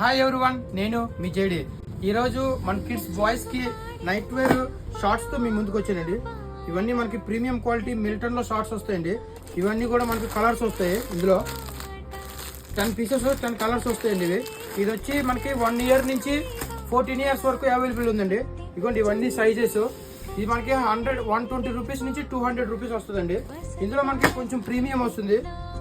Hi everyone, నేను మీ JD. ఈరోజు మన కిడ్స్ బాయ్స్కి నైట్ వేర్ షార్ట్స్తో మీ ముందుకు వచ్చానండి. ఇవన్నీ మనకి ప్రీమియం క్వాలిటీ మిల్టన్లో షార్ట్స్ వస్తాయండి. ఇవన్నీ కూడా మనకి కలర్స్ వస్తాయి. ఇందులో 10 పీసెస్ 10 కలర్స్ వస్తాయండి. ఇది వచ్చి మనకి 1 ఇయర్ నుంచి 14 ఇయర్స్ వరకు అవైలబుల్ ఉందండి. ఇదిగోండి ఇవన్నీ సైజెస్. ఇది మనకి 120 రూపీస్ నుంచి 200 రూపీస్ వస్తుందండి. ఇందులో మనకి కొంచెం ప్రీమియం వస్తుంది.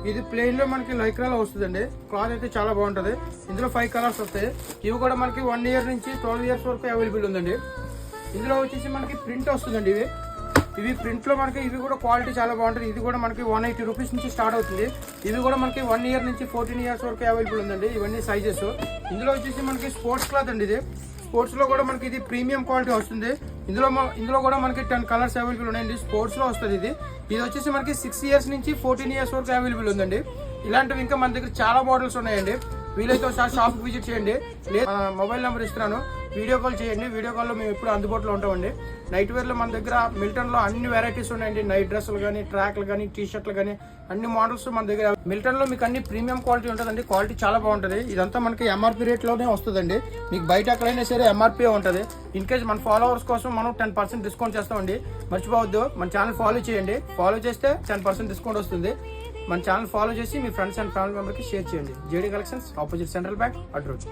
ఇది ప్లెయిన్ లో మనకి లైక్రాలో వస్తుందండి. క్లాత్ అయితే చాలా బాగుంటుంది. ఇందులో 5 కలర్స్ వస్తాయి. ఇవి కూడా మనకి 1 ఇయర్ నుంచి 12 ఇయర్స్ వరకు అవైలబుల్ ఉందండి. ఇందులో వచ్చేసి మనకి ప్రింట్ వస్తుందండి. ఇవి ప్రింట్ లో మనకి ఇవి కూడా క్వాలిటీ చాలా బాగుంటుంది. ఇది కూడా మనకి 180 రూపీస్ నుంచి స్టార్ట్ అవుతుంది. ఇవి కూడా మనకి 1 ఇయర్ నుంచి 14 ఇయర్స్ వరకు అవైలబుల్ ఉందండి. ఇవన్నీ సైజెస్. ఇందులో వచ్చేసి మనకి స్పోర్ట్స్ క్లాత్ అండి. ఇది స్పోర్ట్స్ లో కూడా మనకి ఇది ప్రీమియం క్వాలిటీ వస్తుంది. ఇందులో కూడా మనకి 10 కలర్స్ అవైలబుల్ ఉన్నాయండి. స్పోర్ట్స్ లో వస్తుంది. ఇది వచ్చేసి మనకి 6 ఇయర్స్ నుంచి 14 ఇయర్స్ వరకు అవైలబుల్ ఉందండి. ఇలాంటివి ఇంకా మన దగ్గర చాలా మోడల్స్ ఉన్నాయండి. వీలైతే ఒకసారి షాప్ విజిట్ చేయండి. లేదా మొబైల్ నెంబర్ ఇస్తున్నాను, వీడియో కాల్ చేయండి. వీడియో కాల్లో మేము ఎప్పుడు అందుబాటులో ఉంటామండి. నైట్ వేర్లో మన దగ్గర మిల్టన్లో అన్ని వెరైటీస్ ఉన్నాయండి. నైట్ డ్రెస్సులు కానీ, ట్రాక్లు కానీ, టీ షర్ట్లు కానీ అన్ని మోడల్స్ మన దగ్గర. మిల్టన్లో మీకు అన్ని ప్రీమియం క్వాలిటీ ఉంటుందండి. క్వాలిటీ చాలా బాగుంటుంది. ఇదంతా మనకి ఎంఆర్పీ రేట్లోనే వస్తుందండి. మీకు బయట ఎక్కడైనా సరే ఎంఆర్పీ ఉంటుంది. ఇన్ కేస్ మన ఫాలోవర్స్ కోసం మనం 10% డిస్కౌంట్ చేస్తామండి. మర్చిపోవద్దు, మన ఛానల్ ఫాలో చేయండి. ఫాలో చేస్తే 10% డిస్కౌంట్ వస్తుంది. మన ఛానల్ ఫాలో చేసి మీ ఫ్రెండ్స్ అండ్ ఫ్యామిలీ మెంబర్కి షేర్ చేయండి. JD collections, opposite central bank, అడ్రోడ్.